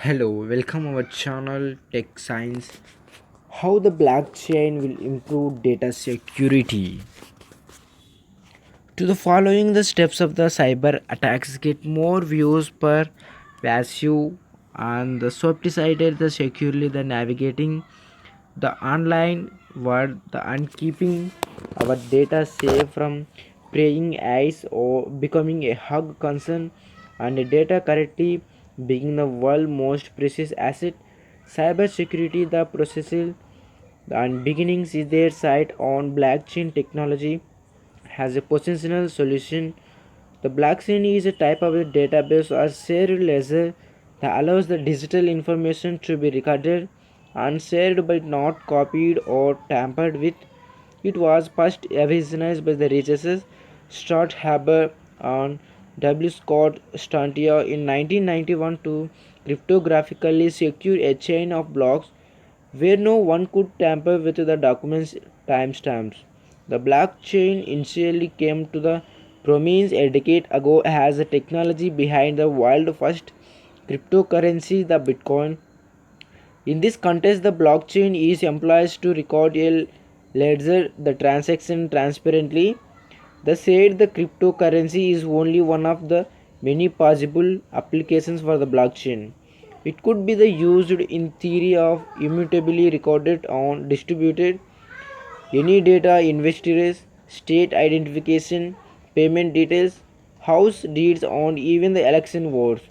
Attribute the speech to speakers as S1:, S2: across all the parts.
S1: Hello, welcome our channel Tech Science. How the blockchain will improve data security. To the following the steps of the cyber attacks get more views per passive and the sophisticated the securely the navigating the online world the and keeping our data safe from preying eyes or becoming a hug concern and data correctly being the world most precious asset. Cyber security the processes and beginnings is their site on blockchain technology has a potential solution. The blockchain is a type of a database or shared ledger that allows the digital information to be recorded and shared but not copied or tampered with. It was first revolutionized by the researchers Stuart Haber and W. Scott Stantia in 1991 to cryptographically secure a chain of blocks where no one could tamper with the documents' timestamps. The blockchain initially came to the prominence a decade ago as the technology behind the world's first cryptocurrency, the Bitcoin. In this context, the blockchain is employed to record a ledger the transaction transparently. The said the cryptocurrency is only one of the many possible applications for the blockchain. It could be the used in theory of immutably recorded on distributed any data investors, state identification, payment details, house deeds on even the election votes.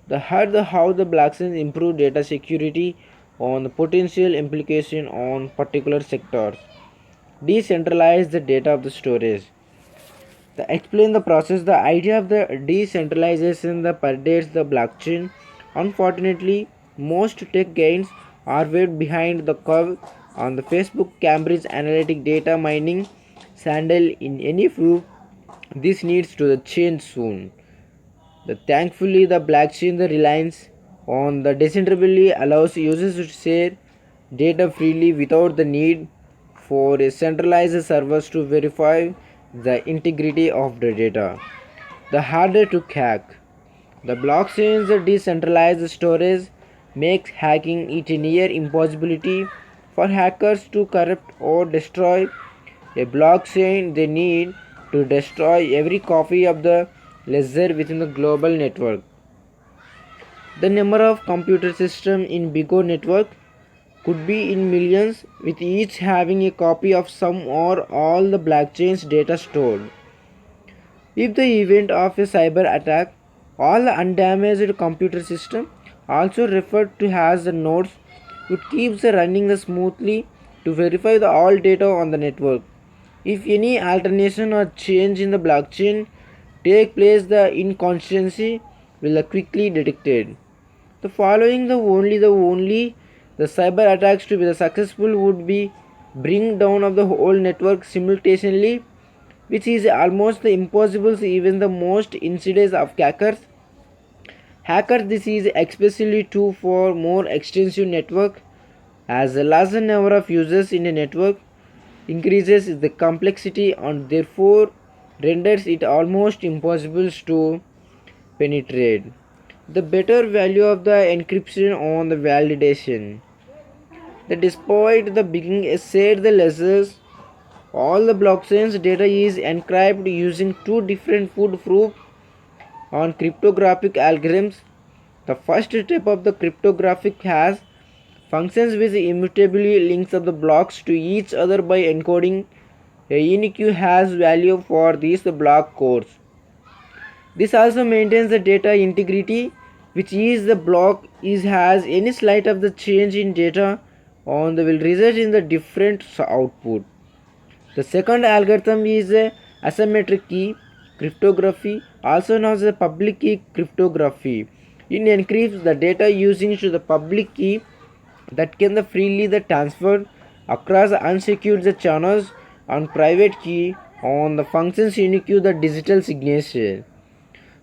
S1: The how the blockchain improve data security on the potential implication on particular sectors. Decentralize the data of the storage. To explain the process, the idea of the decentralization that predates the blockchain. Unfortunately, most tech gains are way behind the curve on the Facebook Cambridge Analytic data mining scandal in any proof. This needs to change soon. Thankfully, the blockchain the reliance on the decentrally allows users to share data freely without the need for a centralized servers to verify the integrity of the data. The harder to hack. The blockchain's decentralized storage makes hacking it a near impossibility for hackers to corrupt or destroy a blockchain. They need to destroy every copy of the ledger within the global network. The number of computer systems in Bigo network could be in millions, with each having a copy of some or all the blockchain's data stored. If the event of a cyber attack, all the undamaged computer system, also referred to as the nodes, would keep the running smoothly to verify the all data on the network. If any alternation or change in the blockchain take place, the inconsistency will quickly detected. The following the cyber attacks to be the successful would be bring down of the whole network simultaneously, which is almost the impossible even the most insidious of hackers. This is especially true for more extensive network, as the larger number of users in a network increases the complexity and therefore renders it almost impossible to penetrate. The better value of the encryption on the validation. The despite the being said the ledgers, all the blockchain's data is encrypted using two different food proof on cryptographic algorithms. The first step of the cryptographic has functions which immutably links up the blocks to each other by encoding a unique hash value for these block codes. This also maintains the data integrity, which is the block is has any slight of the change in data on the will result in the different output. The second algorithm is asymmetric key cryptography, also known as public key cryptography. It encrypts the data using to the public key that can freely the transferred across unsecured the channels on private key on the functions unique the digital signature.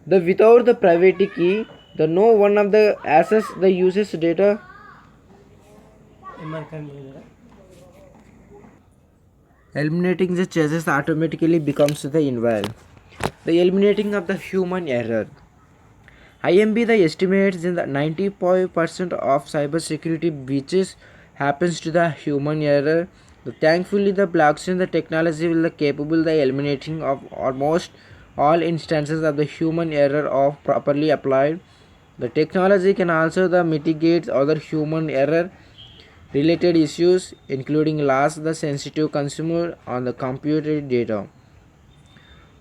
S1: The without the private key, the no one of the access the uses data. Eliminating the chances automatically becomes the invalid. The eliminating of the human error. IMB the estimates in the 95% of cybersecurity breaches happens to the human error. Thankfully, the blockchain the technology will be capable the eliminating of almost all instances of the human error of properly applied. The technology can also the mitigate other human error related issues, including loss the sensitive consumer on the computer data.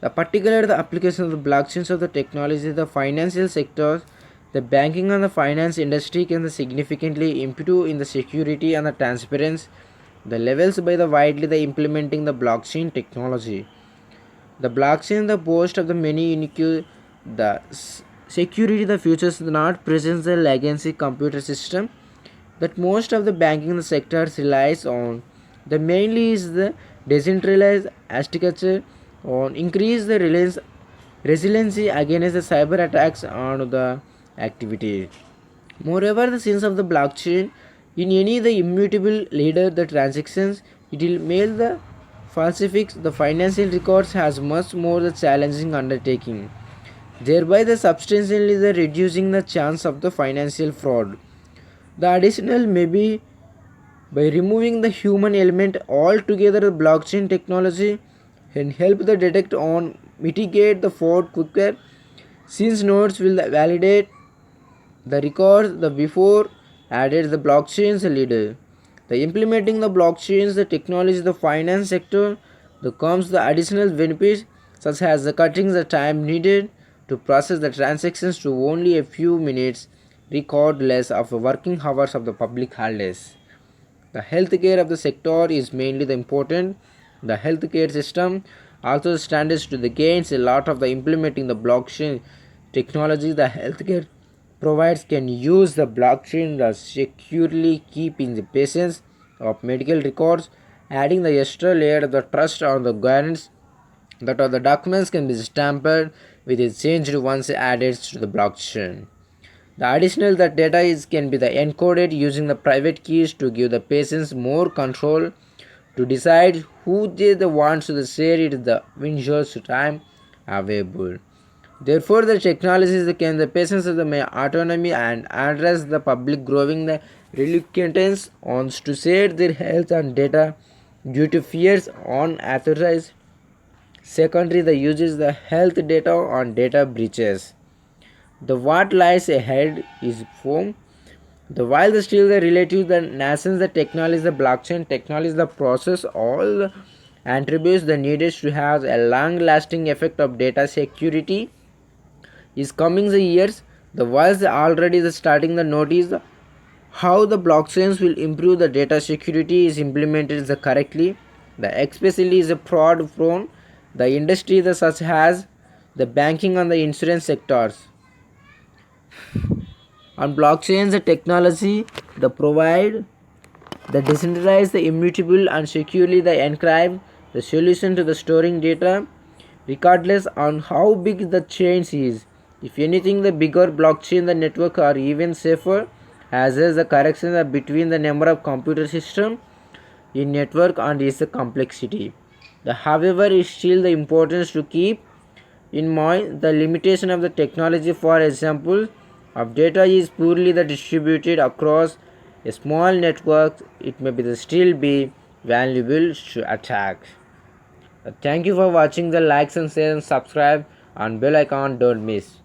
S1: The application of the blockchains of the technology, the financial sector, the banking and the finance industry can significantly improve in the security and the transparency. The levels by the widely the implementing the blockchain technology. The blockchain the boast of the many unique the security the futures not presents the legacy computer system that most of the banking sector relies on. The mainly is the decentralized architecture on increase the resiliency against the cyber attacks on the activity. Moreover, the sense of the blockchain in any the immutable leader the transactions it will mail the falsifies the financial records has much more the challenging undertaking, thereby the substantially the reducing the chance of the financial fraud. The additional may be by removing the human element altogether, the blockchain technology can help the detect on mitigate the fraud quicker since nodes will validate the records the before added the blockchain's leader. The implementing the blockchains, the technology, the finance sector, the comes the additional benefits such as the cutting the time needed to process the transactions to only a few minutes, record less of the working hours of the public holidays. The healthcare of the sector is mainly the important. The healthcare system also stands to the gains a lot of the implementing the blockchain technology. The healthcare providers can use the blockchain to securely keeping the patients of medical records, adding the extra layer of the trust on the guarantors that all the documents can be stamped with a changed once added to the blockchain. The additional that data is can be the encoded using the private keys to give the patients more control to decide who they the wants to share it the windows time available. Therefore, the technologies that can the patients of the may autonomy and address the public growing the reluctance on to share their health and data due to fears unauthorized. Secondly, the uses the health data on data breaches. The what lies ahead is form. The while the still the relative the nascent the technology the blockchain technology the process all the attributes the needed to have a long lasting effect of data security is coming the years. The while the already the starting the notice how the blockchains will improve the data security is implemented the correctly. The especially is a fraud prone. The industry the such as the banking and the insurance sectors. On blockchains, the technology the provide the decentralized, the immutable, and securely the encrypt the solution to the storing data, regardless on how big the chain is. If anything, the bigger blockchain, the network are even safer, as is the correction between the number of computer system in network and its complexity. However, is still the importance to keep in mind the limitation of the technology. For example, if data is poorly distributed across a small network, it may still be valuable to attack. Thank you for watching the likes and share and subscribe and bell icon don't miss.